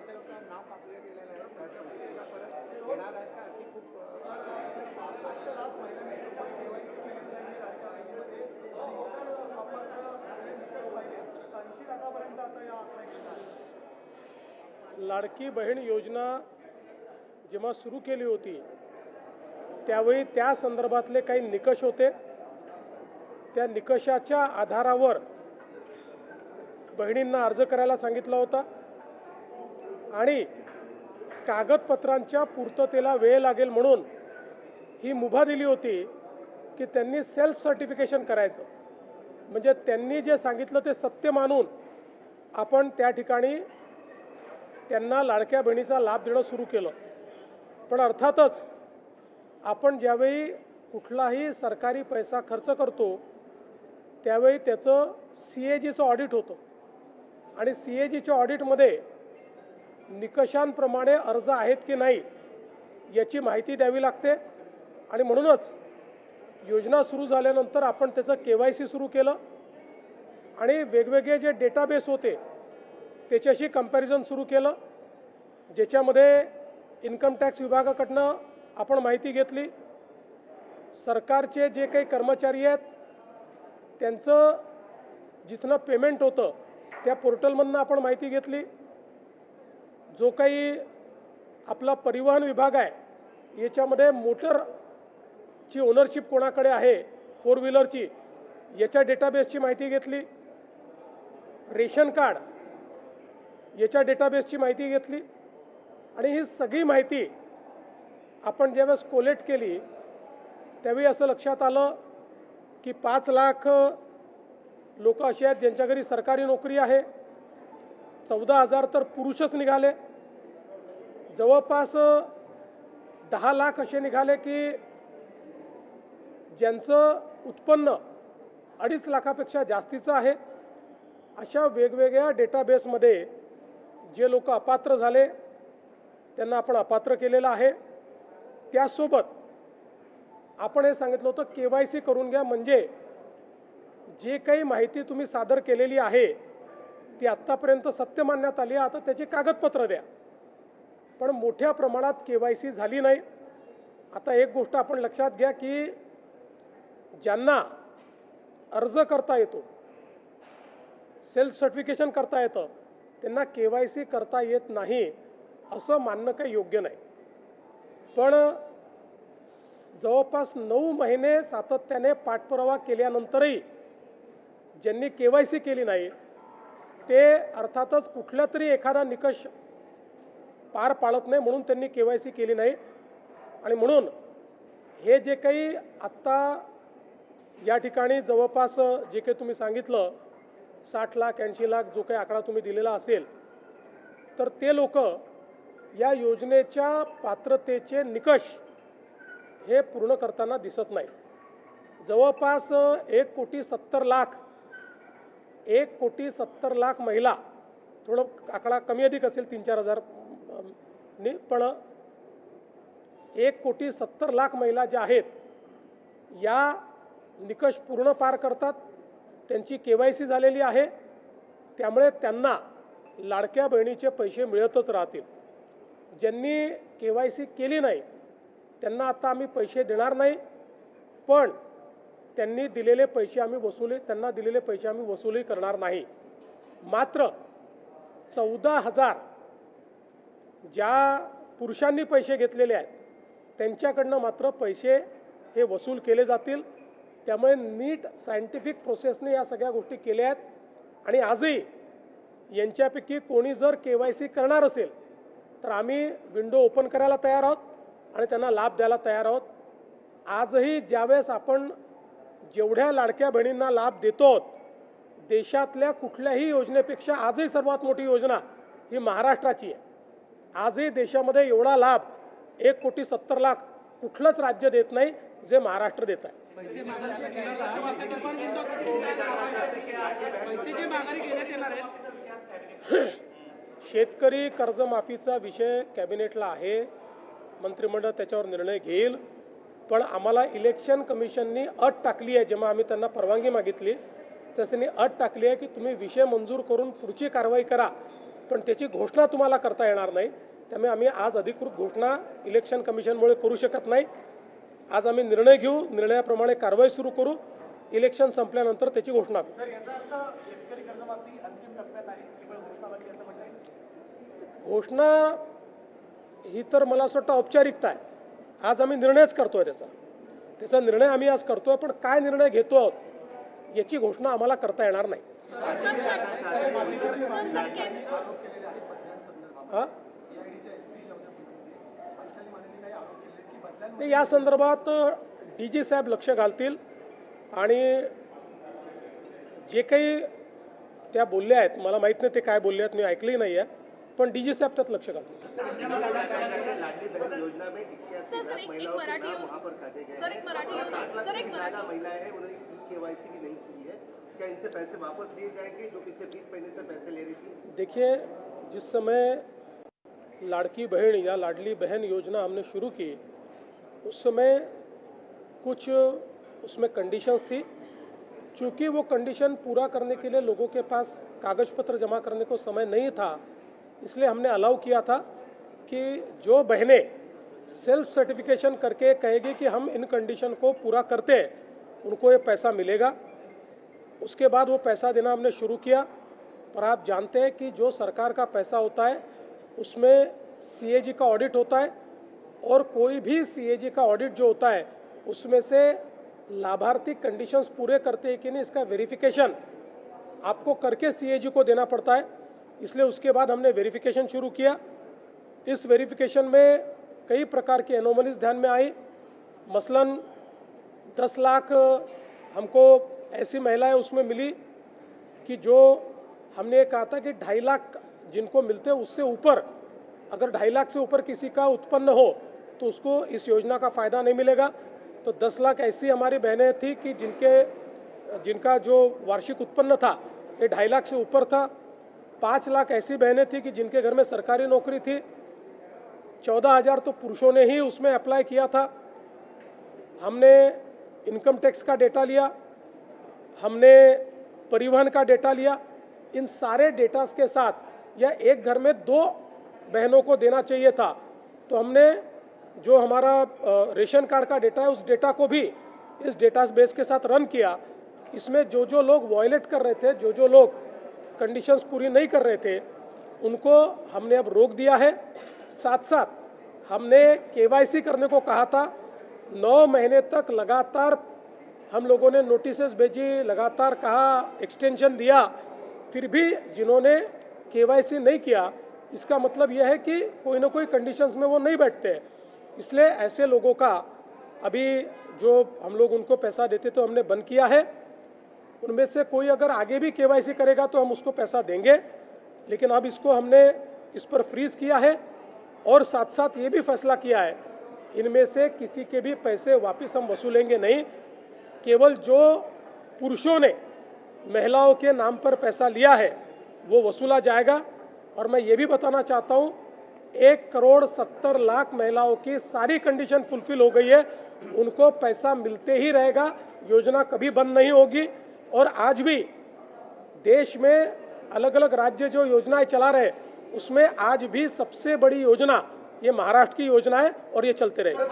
नगरसेवकांना नाव टाकले गेलेलं आहे त्याच्या पैशाला परत येणार आहे का अशी खूप 5 लाख महिलांनी केवायसी केलेली आहे लाडक्या बहिणीमध्ये टोटल अपात्र निकष पाहिजे 80 लाखापर्यंत आता या अप्लाय केला आहे। लाडकी बहीण योजना जेव्हा सुरू केली होती त्यावेळी त्या संदर्भातले काही निकष होते, त्या निकषाच्या आधारावर बहिणींना अर्ज करायला सांगितला होता आणि कागदपत्रांच्या पूर्ततेला वेळ लागेल म्हणून ही मुभा दिली होती की त्यांनी सेल्फ सर्टिफिकेशन करायचं, म्हणजे त्यांनी जे सांगितलं ते सत्य मानून आपण त्या ठिकाणी त्यांना लाडक्या बहिणीचा लाभ देणं सुरू केलं। पण अर्थातच आपण ज्यावेळी कुठलाही सरकारी पैसा खर्च करतो त्यावेळी त्याचं CAGचं ऑडिट होतं आणि CAGच्या ऑडिटमध्ये निकषांप्रमाणे अर्ज आहेत की नाही याची माहिती द्यावी लागते आणि म्हणूनच योजना सुरू झाल्यानंतर आपण त्याचं KYC सुरू केलं आणि वेगवेगळे जे डेटाबेस होते त्याच्याशी कंपॅरिझन सुरू केलं, ज्याच्यामध्ये इन्कम टॅक्स विभागाकडनं आपण माहिती घेतली, सरकारचे जे काही कर्मचारी आहेत त्यांचं जिथनं पेमेंट होतं त्या पोर्टलमधनं आपण माहिती घेतली, जो काही आपला परिवहन विभाग आहे याच्यामध्ये मोटरची ओनरशिप कोणाकडे आहे 4 व्हीलरची याच्या डेटाबेसची माहिती घेतली, रेशन कार्ड याच्या डेटाबेसची माहिती घेतली आणि ही सगळी माहिती आपण ज्यावेळेस कोलेक्ट केली त्यावेळी असं लक्षात आलं की 5 लाख लोक असे आहेत ज्यांच्या घरी सरकारी नोकरी आहे, 14,000 तर पुरुषच निघाले, जवळपास 10 लाख असे निघाले की ज्यांचं उत्पन्न 2.5 लाखापेक्षा जास्तीचं आहे। अशा वेगवेगळ्या डेटाबेसमध्ये जे लोक अपात्र झाले त्यांना आपण अपात्र केलेलं आहे। त्यासोबत आपण हे सांगितलं होतं KYC करून घ्या, म्हणजे जे काही माहिती तुम्ही सादर केलेली आहे ती आत्तापर्यंत सत्य मानण्यात आली आहे, आता त्याची कागदपत्र द्या। पण मोठ्या प्रमाणात KYC झाली नाही। आता एक गोष्ट आपण लक्षात घ्या की ज्यांना अर्ज करता येतो, सेल्फ सर्टिफिकेशन करता येतं, त्यांना KYC करता येत नाही असं मानणं काही योग्य नाही। पण जवळपास 9 महिने सातत्याने पाठपुरावा केल्यानंतरही ज्यांनी KYC केली नाही ते अर्थातच कुठला तरी एखादा निकष पार पाडत नाही म्हणून त्यांनी KYC केली नाही। आणि म्हणून हे जे काही आत्ता या ठिकाणी जवळपास जे काही तुम्ही सांगितलं 60 लाख 80 लाख जो काही आकडा तुम्ही दिलेला असेल तर ते लोक या योजनेच्या पात्रतेचे निकष हे पूर्ण करताना दिसत नाही। जवळपास 1,70,00,000 महिला, थोडं आकडा कमी अधिक असेल 3-4 हजार ने, पण 1,70,00,000 महिला ज्या आहेत या निकष पूर्ण पार करतात, त्यांची KYC झालेली आहे, त्यामुळे त्यांना लाडक्या बहिणीचे पैसे मिळतच राहतील। ज्यांनी KYC केली नाही त्यांना आता आम्ही पैसे देणार नाही, पण त्यांनी दिलेले पैसे आम्ही वसुली करणार नाही। मात्र 14,000 ज्या पुरुषांनी पैसे घेतलेले आहेत त्यांच्याकडनं मात्र पैसे हे वसूल केले जातील। त्यामुळे नीट सायंटिफिक प्रोसेसने या सगळ्या गोष्टी केल्या आहेत आणि आजही यांच्यापैकी कोणी जर KYC करणार असेल तर आम्ही विंडो ओपन करायला तयार आहोत आणि त्यांना लाभ द्यायला तयार आहोत। आजही ज्यावेळेस आपण जेवढ्या लाडक्या बहिणींना लाभ देतो देशातल्या कुठल्याही योजनेपेक्षा आजही सर्वात मोठी योजना ही महाराष्ट्राची आहे। आजही देशामध्ये एवढा लाभ 1,70,00,000 कुठलंच राज्य देत नाही जे महाराष्ट्र देत आहे। शेतकरी कर्जमाफीचा विषय कॅबिनेटला आहे, मंत्रिमंडळ त्याच्यावर निर्णय घेईल, पण आम्हाला इलेक्शन कमिशननी अट टाकली आहे, जेव्हा आम्ही त्यांना परवानगी मागितली तर त्यांनी अट टाकली आहे की तुम्ही विषय मंजूर करून पुढची कारवाई करा, पण त्याची घोषणा तुम्हाला करता येणार नाही. त्यामुळे आम्ही आज अधिकृत घोषणा इलेक्शन कमिशनमुळे करू शकत नाही. आज आम्ही निर्णय घेऊ, निर्णयाप्रमाणे कारवाई सुरू करू, इलेक्शन संपल्यानंतर त्याची घोषणा करू. सर, याचा अर्थ शेतकरी कर्जमाफी अंतिम टप्प्यात आहे, केवळ घोषणाबाजी असं म्हणता येईल? घोषणा ही तर मला असं वाटतं औपचारिकता आहे. आज आम्ही निर्णयच करतोय त्याचा निर्णय आम्ही आज करतोय, पण काय निर्णय घेतो आहोत याची घोषणा आम्हाला करता येणार नाही. हा? या संदर्भात DG साहेब लक्ष घालतील आणि जे काही त्या बोलल्या आहेत, मला माहित नाही ते काय बोलले आहेत, मी ऐकलंही नाही आहे, पण DG साहेब त्यात लक्ष घालतील. देखिए, जिस समय लाड़की बहन या लाडली बहन योजना हमने शुरू की, उस समय कुछ उसमें कंडीशंस थी. चूँकि वो कंडीशन पूरा करने के लिए लोगों के पास कागज पत्र जमा करने को समय नहीं था, इसलिए हमने अलाउ किया था कि जो बहनें सेल्फ सर्टिफिकेशन करके कहेगी कि हम इन कंडीशन को पूरा करते हैं, उनको ये पैसा मिलेगा. उसके बाद वो पैसा देना हमने शुरू किया. पर आप जानते हैं कि जो सरकार का पैसा होता है उसमें CAG का ऑडिट होता है, और कोई भी CAG का ऑडिट जो होता है उसमें से लाभार्थी कंडीशंस पूरे करते हैं कि नहीं, इसका वेरिफिकेशन आपको करके CAG को देना पड़ता है. इसलिए उसके बाद हमने वेरिफिकेशन शुरू किया. इस वेरिफिकेशन में कई प्रकार की एनोमलीज ध्यान में आई. मसलन 10 लाख हमको ऐसी महिलाएं उसमें मिली कि जो हमने ये कहा था कि 2.5 लाख जिनको मिलते हैं उससे ऊपर, अगर 2.5 लाख से ऊपर किसी का उत्पन्न हो तो उसको इस योजना का फ़ायदा नहीं मिलेगा. तो 10 लाख ऐसी हमारी बहनें थी कि जिनका जो वार्षिक उत्पन्न था ये 2.5 लाख से ऊपर था. 5 लाख ऐसी बहनें थी कि जिनके घर में सरकारी नौकरी थी. 14,000 तो पुरुषों ने ही उसमें अप्लाई किया था. हमने इनकम टैक्स का डेटा लिया, हमने परिवहन का डेटा लिया. इन सारे डेटास के साथ या एक घर में 2 बहनों को देना चाहिए था, तो हमने जो हमारा रेशन कार्ड का डेटा है उस डेटा को भी इस डेटा बेस के साथ रन किया. इसमें जो लोग वायलेट कर रहे थे, जो लोग कंडीशंस पूरी नहीं कर रहे थे, उनको हमने अब रोक दिया है. साथ साथ हमने KYC करने को कहा था. 9 महीने तक लगातार हम लोगों ने नोटिसेस भेजी, लगातार कहा, एक्सटेंशन दिया, फिर भी जिन्होंने KYC नहीं किया, इसका मतलब यह है कि कोई ना कोई कंडीशंस में वो नहीं बैठते. इसलिए ऐसे लोगों का अभी जो हम लोग उनको पैसा देते तो हमने बंद किया है. उनमें से कोई अगर आगे भी KYC करेगा तो हम उसको पैसा देंगे, लेकिन अब इसको हमने इस पर फ्रीज किया है. और साथ साथ ये भी फैसला किया है, इनमें से किसी के भी पैसे वापस हम वसूलेंगे नहीं. केवल जो पुरुषों ने महिलाओं के नाम पर पैसा लिया है वो वसूला जाएगा. और मैं ये भी बताना चाहता हूँ, 1,70,00,000 महिलाओं की सारी कंडीशन फुलफिल हो गई है. उनको पैसा मिलते ही रहेगा, योजना कभी बंद नहीं होगी. और आज भी देश में अलग अलग राज्य जो योजनाएं चला रहे, उसमें आज भी सबसे बड़ी योजना ये महाराष्ट्र की योजना है और ये चलते रहेगी.